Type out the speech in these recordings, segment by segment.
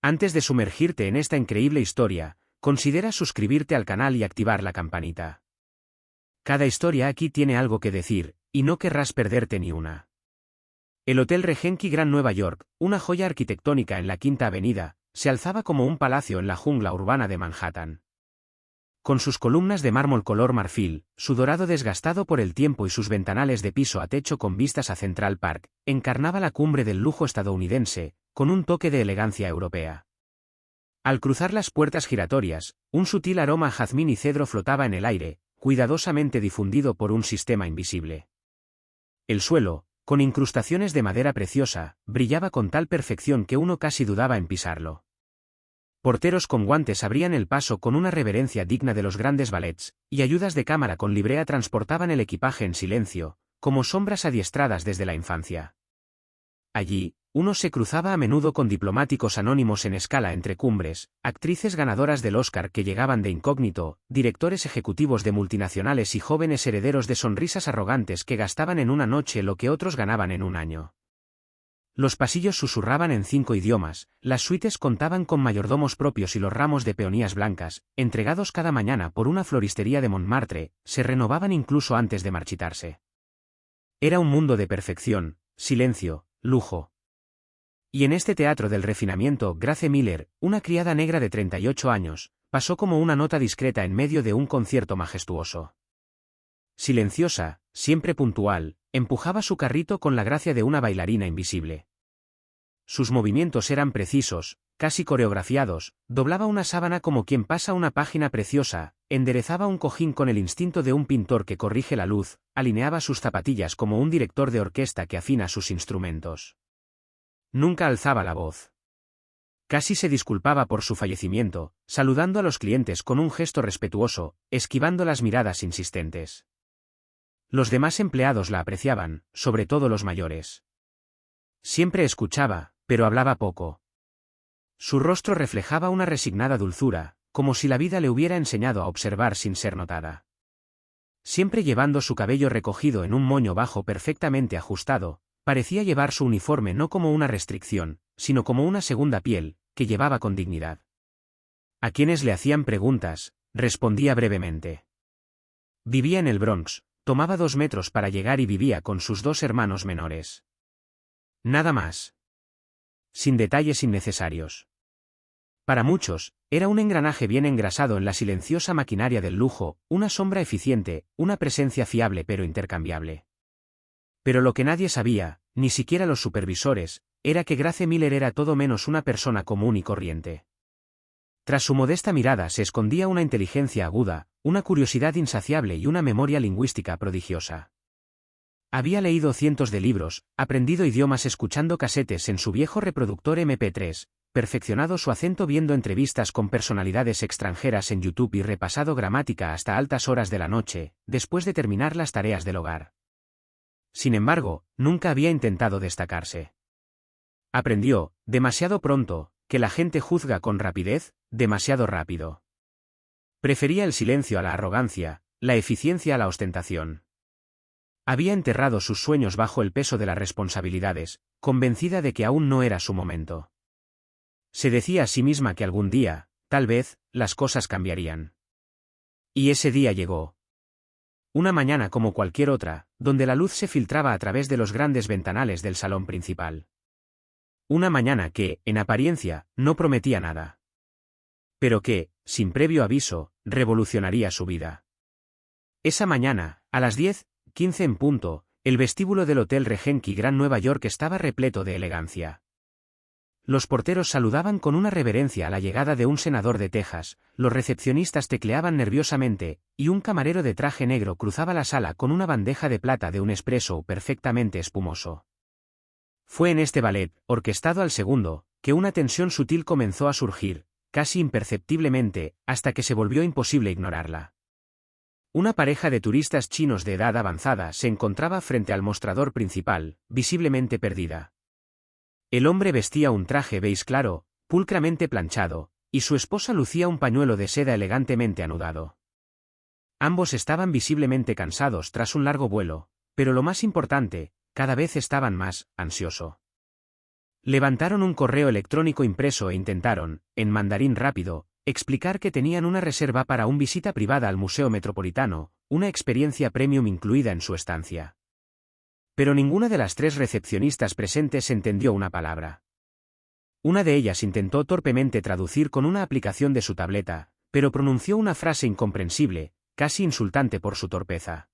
Antes de sumergirte en esta increíble historia, considera suscribirte al canal y activar la campanita. Cada historia aquí tiene algo que decir, y no querrás perderte ni una. El Hotel Regency Grand Nueva York, una joya arquitectónica en la Quinta Avenida, se alzaba como un palacio en la jungla urbana de Manhattan. Con sus columnas de mármol color marfil, su dorado desgastado por el tiempo y sus ventanales de piso a techo con vistas a Central Park, encarnaba la cumbre del lujo estadounidense, con un toque de elegancia europea. Al cruzar las puertas giratorias, un sutil aroma a jazmín y cedro flotaba en el aire, cuidadosamente difundido por un sistema invisible. El suelo, con incrustaciones de madera preciosa, brillaba con tal perfección que uno casi dudaba en pisarlo. Porteros con guantes abrían el paso con una reverencia digna de los grandes ballets, y ayudas de cámara con librea transportaban el equipaje en silencio, como sombras adiestradas desde la infancia. Allí, uno se cruzaba a menudo con diplomáticos anónimos en escala entre cumbres, actrices ganadoras del Oscar que llegaban de incógnito, directores ejecutivos de multinacionales y jóvenes herederos de sonrisas arrogantes que gastaban en una noche lo que otros ganaban en un año. Los pasillos susurraban en 5 idiomas, las suites contaban con mayordomos propios y los ramos de peonías blancas, entregados cada mañana por una floristería de Montmartre, se renovaban incluso antes de marchitarse. Era un mundo de perfección, silencio, lujo. Y en este teatro del refinamiento, Grace Miller, una criada negra de 38 años, pasó como una nota discreta en medio de un concierto majestuoso. Silenciosa, siempre puntual, empujaba su carrito con la gracia de una bailarina invisible. Sus movimientos eran precisos, casi coreografiados, doblaba una sábana como quien pasa una página preciosa, enderezaba un cojín con el instinto de un pintor que corrige la luz, alineaba sus zapatillas como un director de orquesta que afina sus instrumentos. Nunca alzaba la voz. Casi se disculpaba por su fallecimiento, saludando a los clientes con un gesto respetuoso, esquivando las miradas insistentes. Los demás empleados la apreciaban, sobre todo los mayores. Siempre escuchaba, pero hablaba poco. Su rostro reflejaba una resignada dulzura, como si la vida le hubiera enseñado a observar sin ser notada. Siempre llevando su cabello recogido en un moño bajo perfectamente ajustado, parecía llevar su uniforme no como una restricción, sino como una segunda piel, que llevaba con dignidad. A quienes le hacían preguntas, respondía brevemente. Vivía en el Bronx, tomaba 2 metros para llegar y vivía con sus 2 hermanos menores. Nada más. Sin detalles innecesarios. Para muchos, era un engranaje bien engrasado en la silenciosa maquinaria del lujo, una sombra eficiente, una presencia fiable pero intercambiable. Pero lo que nadie sabía, ni siquiera los supervisores, era que Grace Miller era todo menos una persona común y corriente. Tras su modesta mirada se escondía una inteligencia aguda, una curiosidad insaciable y una memoria lingüística prodigiosa. Había leído cientos de libros, aprendido idiomas escuchando casetes en su viejo reproductor MP3, perfeccionado su acento viendo entrevistas con personalidades extranjeras en YouTube y repasado gramática hasta altas horas de la noche, después de terminar las tareas del hogar. Sin embargo, nunca había intentado destacarse. Aprendió, demasiado pronto, que la gente juzga con rapidez, demasiado rápido. Prefería el silencio a la arrogancia, la eficiencia a la ostentación. Había enterrado sus sueños bajo el peso de las responsabilidades, convencida de que aún no era su momento. Se decía a sí misma que algún día, tal vez, las cosas cambiarían. Y ese día llegó. Una mañana como cualquier otra, donde la luz se filtraba a través de los grandes ventanales del salón principal. Una mañana que, en apariencia, no prometía nada. Pero que, sin previo aviso, revolucionaría su vida. Esa mañana, a las 10:15 en punto, el vestíbulo del Hotel Regency Grand Nueva York estaba repleto de elegancia. Los porteros saludaban con una reverencia a la llegada de un senador de Texas, los recepcionistas tecleaban nerviosamente, y un camarero de traje negro cruzaba la sala con una bandeja de plata de un espresso perfectamente espumoso. Fue en este ballet, orquestado al segundo, que una tensión sutil comenzó a surgir, casi imperceptiblemente, hasta que se volvió imposible ignorarla. Una pareja de turistas chinos de edad avanzada se encontraba frente al mostrador principal, visiblemente perdida. El hombre vestía un traje beige claro, pulcramente planchado, y su esposa lucía un pañuelo de seda elegantemente anudado. Ambos estaban visiblemente cansados tras un largo vuelo, pero lo más importante, cada vez estaban más ansioso. Levantaron un correo electrónico impreso e intentaron, en mandarín rápido, explicar que tenían una reserva para una visita privada al Museo Metropolitano, una experiencia premium incluida en su estancia. Pero ninguna de las tres recepcionistas presentes entendió una palabra. Una de ellas intentó torpemente traducir con una aplicación de su tableta, pero pronunció una frase incomprensible, casi insultante por su torpeza.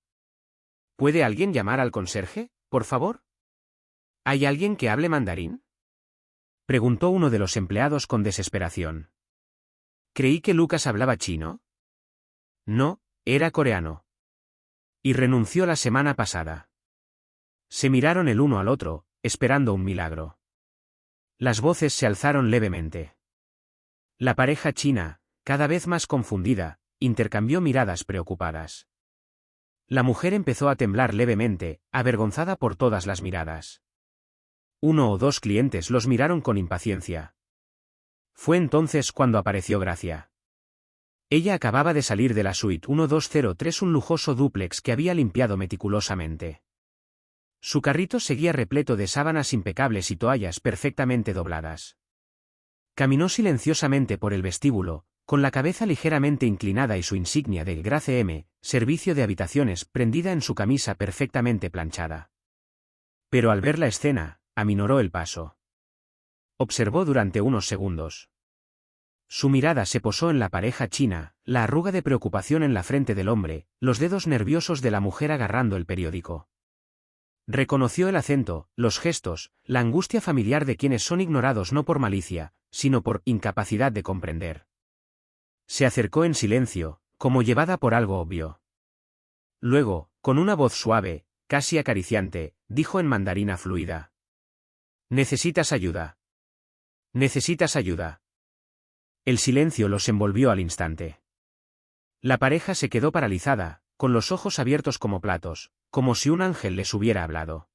¿Puede alguien llamar al conserje, por favor? ¿Hay alguien que hable mandarín?, preguntó uno de los empleados con desesperación. Creí que Lucas hablaba chino. No, era coreano. Y renunció la semana pasada. Se miraron el uno al otro, esperando un milagro. Las voces se alzaron levemente. La pareja china, cada vez más confundida, intercambió miradas preocupadas. La mujer empezó a temblar levemente, avergonzada por todas las miradas. Uno o dos clientes los miraron con impaciencia. Fue entonces cuando apareció Gracia. Ella acababa de salir de la suite 1203, un lujoso dúplex que había limpiado meticulosamente. Su carrito seguía repleto de sábanas impecables y toallas perfectamente dobladas. Caminó silenciosamente por el vestíbulo, con la cabeza ligeramente inclinada y su insignia de Grace M, servicio de habitaciones, prendida en su camisa perfectamente planchada. Pero al ver la escena, aminoró el paso. Observó durante unos segundos. Su mirada se posó en la pareja china, la arruga de preocupación en la frente del hombre, los dedos nerviosos de la mujer agarrando el periódico. Reconoció el acento, los gestos, la angustia familiar de quienes son ignorados no por malicia, sino por incapacidad de comprender. Se acercó en silencio, como llevada por algo obvio. Luego, con una voz suave, casi acariciante, dijo en mandarina fluida: «¿Necesitas ayuda? ¿Necesitas ayuda?». El silencio los envolvió al instante. La pareja se quedó paralizada, con los ojos abiertos como platos, como si un ángel les hubiera hablado.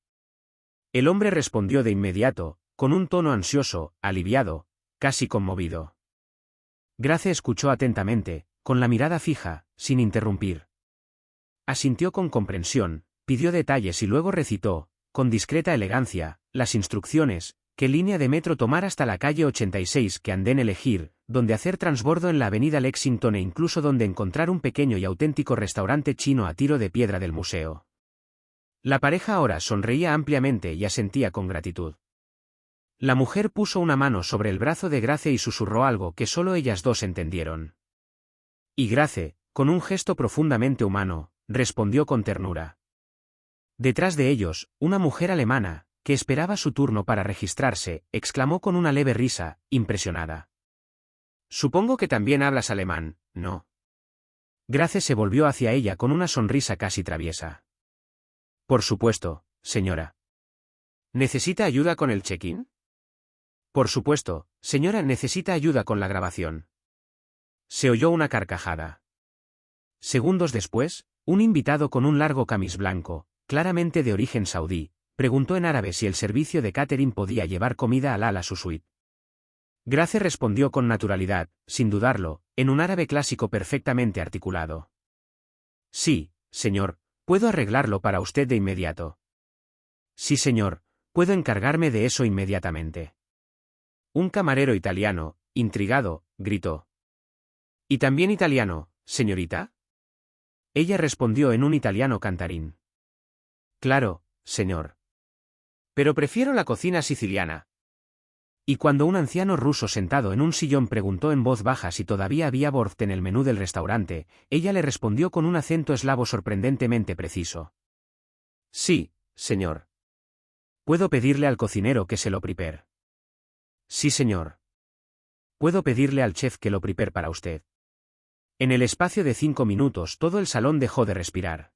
El hombre respondió de inmediato, con un tono ansioso, aliviado, casi conmovido. Grace escuchó atentamente, con la mirada fija, sin interrumpir. Asintió con comprensión, pidió detalles y luego recitó, con discreta elegancia, las instrucciones: qué línea de metro tomar hasta la calle 86, qué andén elegir, dónde hacer transbordo en la avenida Lexington e incluso dónde encontrar un pequeño y auténtico restaurante chino a tiro de piedra del museo. La pareja ahora sonreía ampliamente y asentía con gratitud. La mujer puso una mano sobre el brazo de Grace y susurró algo que solo ellas dos entendieron. Y Grace, con un gesto profundamente humano, respondió con ternura. Detrás de ellos, una mujer alemana, que esperaba su turno para registrarse, exclamó con una leve risa, impresionada: «Supongo que también hablas alemán, ¿no?». Grace se volvió hacia ella con una sonrisa casi traviesa. «Por supuesto, señora». «¿Necesita ayuda con el check-in?». «Por supuesto, señora, necesita ayuda con la grabación». Se oyó una carcajada. Segundos después, un invitado con un largo camis blanco, claramente de origen saudí, preguntó en árabe si el servicio de catering podía llevar comida halal a su suite. Grace respondió con naturalidad, sin dudarlo, en un árabe clásico perfectamente articulado. «Sí, señor, puedo arreglarlo para usted de inmediato». «Sí, señor, puedo encargarme de eso inmediatamente». Un camarero italiano, intrigado, gritó: «¿Y también italiano, señorita?». Ella respondió en un italiano cantarín: «Claro, señor. Pero prefiero la cocina siciliana». Y cuando un anciano ruso sentado en un sillón preguntó en voz baja si todavía había borft en el menú del restaurante, ella le respondió con un acento eslavo sorprendentemente preciso: «Sí, señor». «¿Puedo pedirle al cocinero que se lo prepare?». «Sí, señor». «¿Puedo pedirle al chef que lo prepare para usted?». En el espacio de 5 minutos todo el salón dejó de respirar.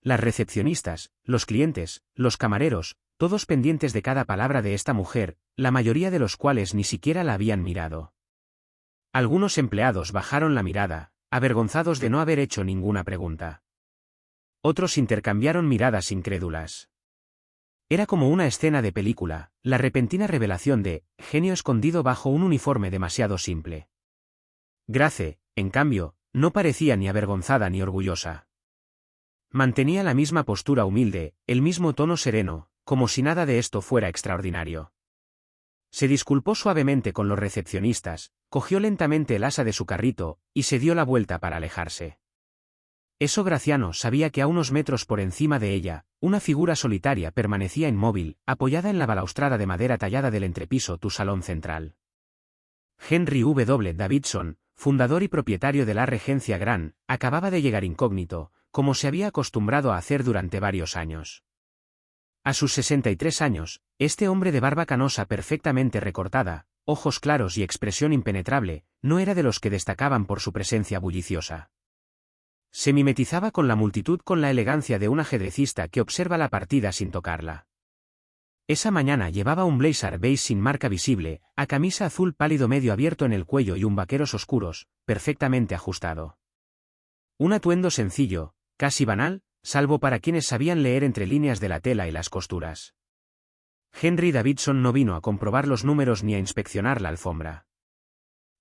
Las recepcionistas, los clientes, los camareros, todos pendientes de cada palabra de esta mujer, la mayoría de los cuales ni siquiera la habían mirado. Algunos empleados bajaron la mirada, avergonzados de no haber hecho ninguna pregunta. Otros intercambiaron miradas incrédulas. Era como una escena de película, la repentina revelación de genio escondido bajo un uniforme demasiado simple. Grace, en cambio, no parecía ni avergonzada ni orgullosa. Mantenía la misma postura humilde, el mismo tono sereno, como si nada de esto fuera extraordinario. Se disculpó suavemente con los recepcionistas, cogió lentamente el asa de su carrito, y se dio la vuelta para alejarse. Eso Graciano sabía que a unos metros por encima de ella, una figura solitaria permanecía inmóvil, apoyada en la balaustrada de madera tallada del entrepiso tu salón central. Henry W. Davidson, fundador y propietario de la Regencia Gran, acababa de llegar incógnito, como se había acostumbrado a hacer durante varios años. A sus 63 años, este hombre de barba canosa perfectamente recortada, ojos claros y expresión impenetrable, no era de los que destacaban por su presencia bulliciosa. Se mimetizaba con la multitud con la elegancia de un ajedrecista que observa la partida sin tocarla. Esa mañana llevaba un blazer beige sin marca visible, a camisa azul pálido medio abierto en el cuello y un vaqueros oscuros, perfectamente ajustado. Un atuendo sencillo, casi banal, salvo para quienes sabían leer entre líneas de la tela y las costuras. Henry Davidson no vino a comprobar los números ni a inspeccionar la alfombra.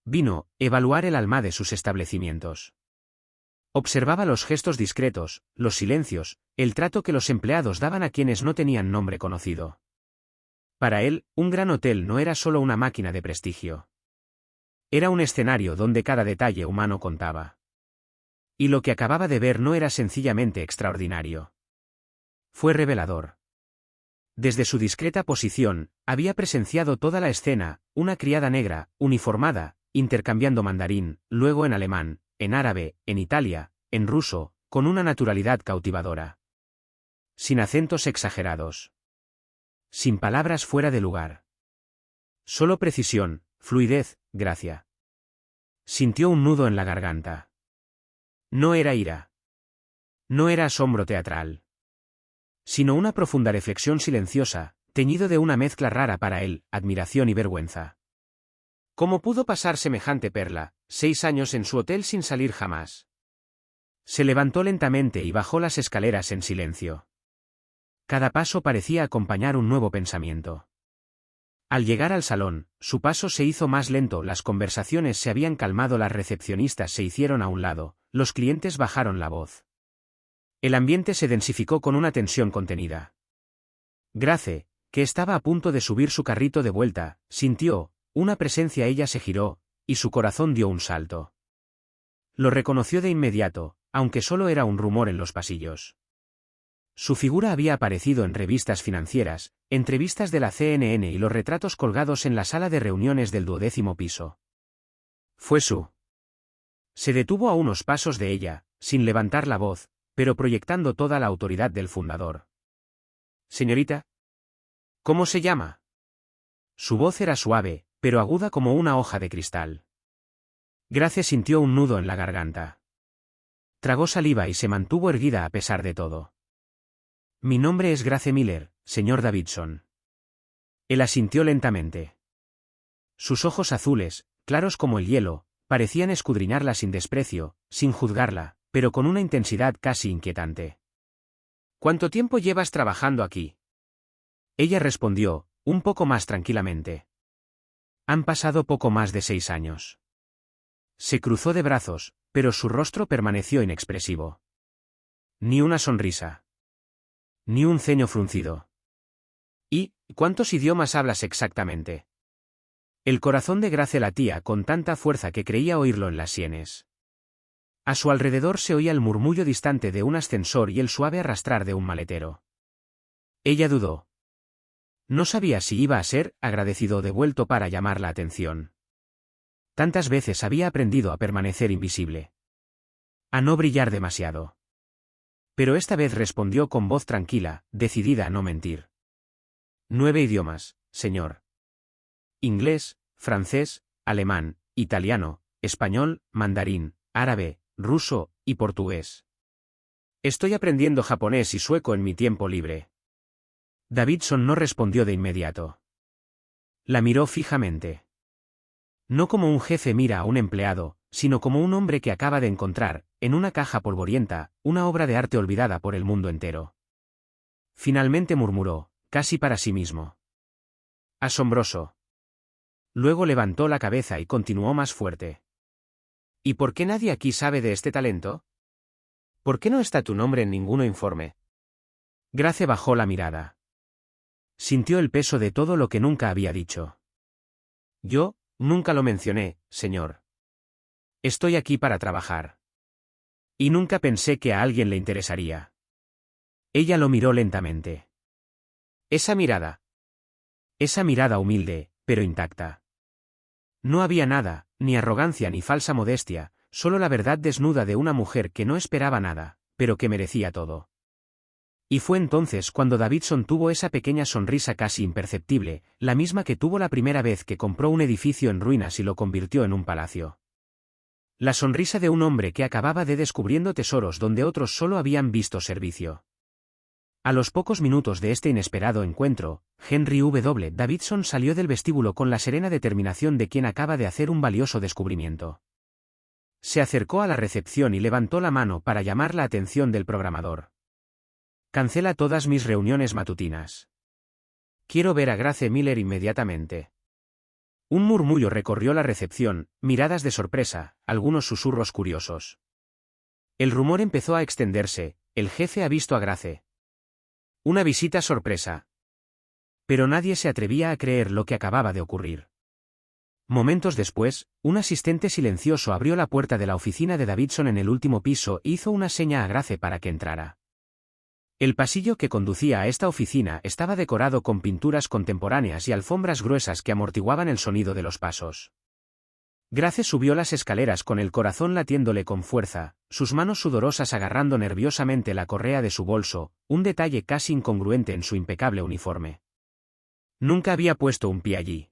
Vino a evaluar el alma de sus establecimientos. Observaba los gestos discretos, los silencios, el trato que los empleados daban a quienes no tenían nombre conocido. Para él, un gran hotel no era solo una máquina de prestigio. Era un escenario donde cada detalle humano contaba. Y lo que acababa de ver no era sencillamente extraordinario. Fue revelador. Desde su discreta posición, había presenciado toda la escena, una criada negra, uniformada, intercambiando mandarín, luego en alemán, en árabe, en Italia, en ruso, con una naturalidad cautivadora. Sin acentos exagerados. Sin palabras fuera de lugar. Solo precisión, fluidez, gracia. Sintió un nudo en la garganta. No era ira. No era asombro teatral. Sino una profunda reflexión silenciosa, teñido de una mezcla rara para él, admiración y vergüenza. ¿Cómo pudo pasar semejante perla, 6 años en su hotel sin salir jamás? Se levantó lentamente y bajó las escaleras en silencio. Cada paso parecía acompañar un nuevo pensamiento. Al llegar al salón, su paso se hizo más lento, las conversaciones se habían calmado, las recepcionistas se hicieron a un lado, los clientes bajaron la voz. El ambiente se densificó con una tensión contenida. Grace, que estaba a punto de subir su carrito de vuelta, sintió una presencia. Ella se giró, y su corazón dio un salto. Lo reconoció de inmediato, aunque solo era un rumor en los pasillos. Su figura había aparecido en revistas financieras, entrevistas de la CNN y los retratos colgados en la sala de reuniones del 12º piso. Fue su. Se detuvo a unos pasos de ella, sin levantar la voz, pero proyectando toda la autoridad del fundador. Señorita. ¿Cómo se llama? Su voz era suave, pero aguda como una hoja de cristal. Grace sintió un nudo en la garganta. Tragó saliva y se mantuvo erguida a pesar de todo. Mi nombre es Grace Miller, señor Davidson. Él asintió lentamente. Sus ojos azules, claros como el hielo, parecían escudriñarla sin desprecio, sin juzgarla, pero con una intensidad casi inquietante. ¿Cuánto tiempo llevas trabajando aquí? Ella respondió, un poco más tranquilamente. Han pasado poco más de 6 años. Se cruzó de brazos, pero su rostro permaneció inexpresivo. Ni una sonrisa. Ni un ceño fruncido. ¿Y cuántos idiomas hablas exactamente? El corazón de Grace latía con tanta fuerza que creía oírlo en las sienes. A su alrededor se oía el murmullo distante de un ascensor y el suave arrastrar de un maletero. Ella dudó. No sabía si iba a ser agradecido o devuelto para llamar la atención. Tantas veces había aprendido a permanecer invisible. A no brillar demasiado. Pero esta vez respondió con voz tranquila, decidida a no mentir. 9 idiomas, señor. Inglés, francés, alemán, italiano, español, mandarín, árabe, ruso y portugués. Estoy aprendiendo japonés y sueco en mi tiempo libre. Davidson no respondió de inmediato. La miró fijamente. No como un jefe mira a un empleado, sino como un hombre que acaba de encontrar, en una caja polvorienta, una obra de arte olvidada por el mundo entero. Finalmente murmuró, casi para sí mismo. Asombroso. Luego levantó la cabeza y continuó más fuerte. ¿Y por qué nadie aquí sabe de este talento? ¿Por qué no está tu nombre en ningún informe? Grace bajó la mirada. Sintió el peso de todo lo que nunca había dicho. Yo, nunca lo mencioné, señor. Estoy aquí para trabajar. Y nunca pensé que a alguien le interesaría. Ella lo miró lentamente. Esa mirada humilde, pero intacta. No había nada, ni arrogancia ni falsa modestia, solo la verdad desnuda de una mujer que no esperaba nada, pero que merecía todo. Y fue entonces cuando Davidson tuvo esa pequeña sonrisa casi imperceptible, la misma que tuvo la primera vez que compró un edificio en ruinas y lo convirtió en un palacio. La sonrisa de un hombre que acababa de descubriendo tesoros donde otros solo habían visto servicio. A los pocos minutos de este inesperado encuentro, Henry W. Davidson salió del vestíbulo con la serena determinación de quien acaba de hacer un valioso descubrimiento. Se acercó a la recepción y levantó la mano para llamar la atención del programador. Cancela todas mis reuniones matutinas. Quiero ver a Grace Miller inmediatamente. Un murmullo recorrió la recepción, miradas de sorpresa, algunos susurros curiosos. El rumor empezó a extenderse, el jefe ha visto a Grace. Una visita sorpresa. Pero nadie se atrevía a creer lo que acababa de ocurrir. Momentos después, un asistente silencioso abrió la puerta de la oficina de Davidson en el último piso e hizo una seña a Grace para que entrara. El pasillo que conducía a esta oficina estaba decorado con pinturas contemporáneas y alfombras gruesas que amortiguaban el sonido de los pasos. Grace subió las escaleras con el corazón latiéndole con fuerza, sus manos sudorosas agarrando nerviosamente la correa de su bolso, un detalle casi incongruente en su impecable uniforme. Nunca había puesto un pie allí.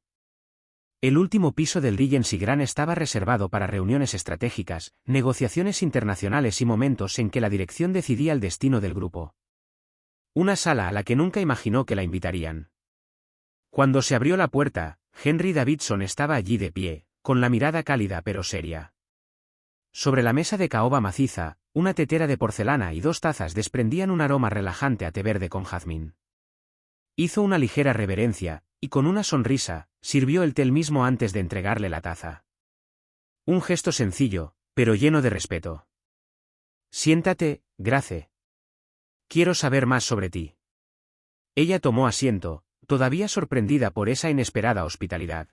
El último piso del Regency Grand estaba reservado para reuniones estratégicas, negociaciones internacionales y momentos en que la dirección decidía el destino del grupo. Una sala a la que nunca imaginó que la invitarían. Cuando se abrió la puerta, Henry Davidson estaba allí de pie, con la mirada cálida pero seria. Sobre la mesa de caoba maciza, una tetera de porcelana y 2 tazas desprendían un aroma relajante a té verde con jazmín. Hizo una ligera reverencia, y con una sonrisa, sirvió el té él mismo antes de entregarle la taza. Un gesto sencillo, pero lleno de respeto. Siéntate, Grace. Quiero saber más sobre ti. Ella tomó asiento, todavía sorprendida por esa inesperada hospitalidad.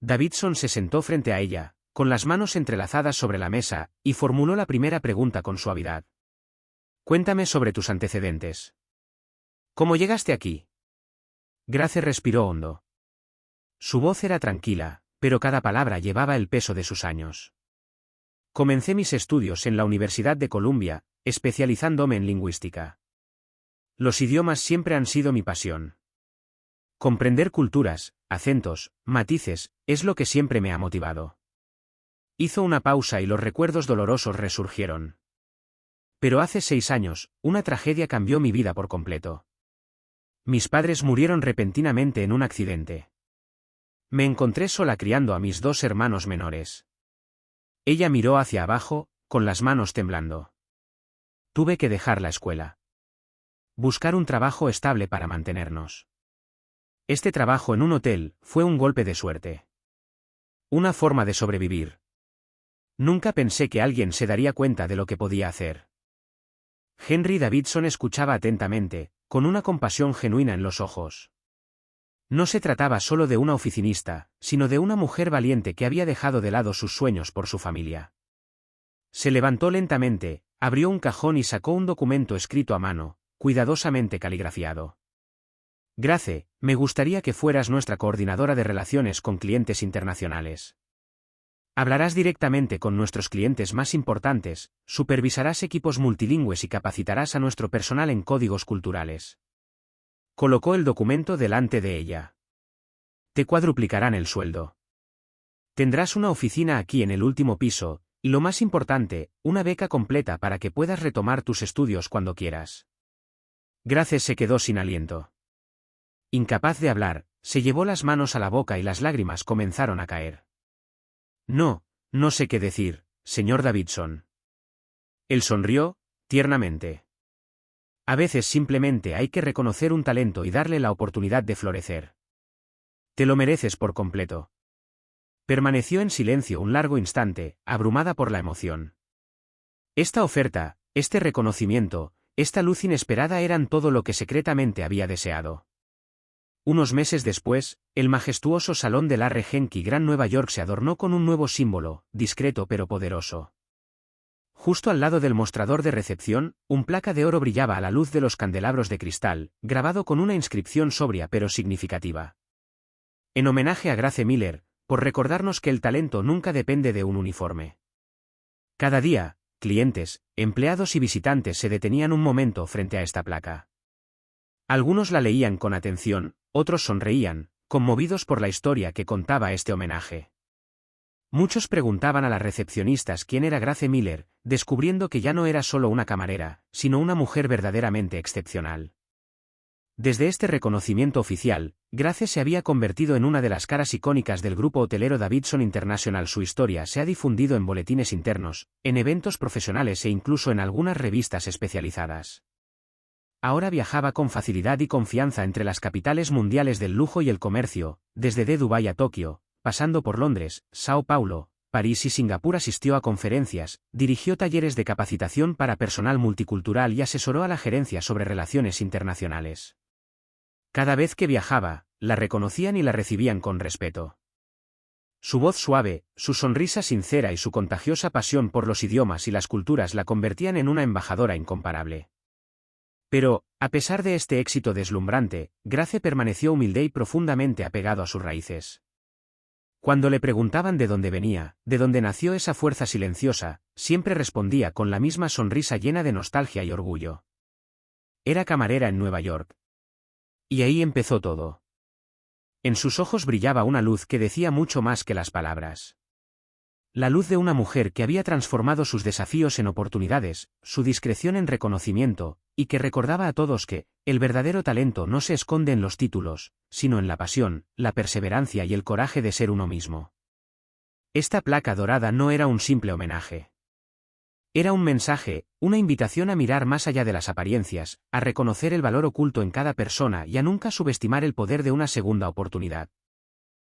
Davidson se sentó frente a ella, con las manos entrelazadas sobre la mesa, y formuló la primera pregunta con suavidad. Cuéntame sobre tus antecedentes. ¿Cómo llegaste aquí? Grace respiró hondo. Su voz era tranquila, pero cada palabra llevaba el peso de sus años. Comencé mis estudios en la Universidad de Columbia, especializándome en lingüística. Los idiomas siempre han sido mi pasión. Comprender culturas, acentos, matices, es lo que siempre me ha motivado. Hizo una pausa y los recuerdos dolorosos resurgieron. Pero hace 6 años, una tragedia cambió mi vida por completo. Mis padres murieron repentinamente en un accidente. Me encontré sola criando a mis 2 hermanos menores. Ella miró hacia abajo, con las manos temblando. Tuve que dejar la escuela. Buscar un trabajo estable para mantenernos. Este trabajo en un hotel fue un golpe de suerte. Una forma de sobrevivir. Nunca pensé que alguien se daría cuenta de lo que podía hacer. Henry Davidson escuchaba atentamente, con una compasión genuina en los ojos. No se trataba solo de una oficinista, sino de una mujer valiente que había dejado de lado sus sueños por su familia. Se levantó lentamente, abrió un cajón y sacó un documento escrito a mano, cuidadosamente caligrafiado. Grace, me gustaría que fueras nuestra coordinadora de relaciones con clientes internacionales. Hablarás directamente con nuestros clientes más importantes, supervisarás equipos multilingües y capacitarás a nuestro personal en códigos culturales. Colocó el documento delante de ella. Te cuadruplicarán el sueldo. Tendrás una oficina aquí en el último piso, y lo más importante, una beca completa para que puedas retomar tus estudios cuando quieras. Grace se quedó sin aliento. Incapaz de hablar, se llevó las manos a la boca y las lágrimas comenzaron a caer. No sé qué decir, señor Davidson. Él sonrió, tiernamente. A veces simplemente hay que reconocer un talento y darle la oportunidad de florecer. Te lo mereces por completo. Permaneció en silencio un largo instante, abrumada por la emoción. Esta oferta, este reconocimiento, esta luz inesperada eran todo lo que secretamente había deseado. Unos meses después, el majestuoso salón del Arre Genki Gran Nueva York se adornó con un nuevo símbolo, discreto pero poderoso. Justo al lado del mostrador de recepción, un placa de oro brillaba a la luz de los candelabros de cristal, grabado con una inscripción sobria pero significativa. En homenaje a Grace Miller, por recordarnos que el talento nunca depende de un uniforme. Cada día, clientes, empleados y visitantes se detenían un momento frente a esta placa. Algunos la leían con atención, otros sonreían, conmovidos por la historia que contaba este homenaje. Muchos preguntaban a las recepcionistas quién era Grace Miller, descubriendo que ya no era solo una camarera, sino una mujer verdaderamente excepcional. Desde este reconocimiento oficial, Grace se había convertido en una de las caras icónicas del grupo hotelero Davidson International. Su historia se ha difundido en boletines internos, en eventos profesionales e incluso en algunas revistas especializadas. Ahora viajaba con facilidad y confianza entre las capitales mundiales del lujo y el comercio, desde Dubái a Tokio, pasando por Londres, Sao Paulo, París y Singapur. Asistió a conferencias, dirigió talleres de capacitación para personal multicultural y asesoró a la gerencia sobre relaciones internacionales. Cada vez que viajaba, la reconocían y la recibían con respeto. Su voz suave, su sonrisa sincera y su contagiosa pasión por los idiomas y las culturas la convertían en una embajadora incomparable. Pero, a pesar de este éxito deslumbrante, Grace permaneció humilde y profundamente apegado a sus raíces. Cuando le preguntaban de dónde venía, de dónde nació esa fuerza silenciosa, siempre respondía con la misma sonrisa llena de nostalgia y orgullo. Era camarera en Nueva York. Y ahí empezó todo. En sus ojos brillaba una luz que decía mucho más que las palabras. La luz de una mujer que había transformado sus desafíos en oportunidades, su discreción en reconocimiento, y que recordaba a todos que, el verdadero talento no se esconde en los títulos, sino en la pasión, la perseverancia y el coraje de ser uno mismo. Esta placa dorada no era un simple homenaje. Era un mensaje, una invitación a mirar más allá de las apariencias, a reconocer el valor oculto en cada persona y a nunca subestimar el poder de una segunda oportunidad.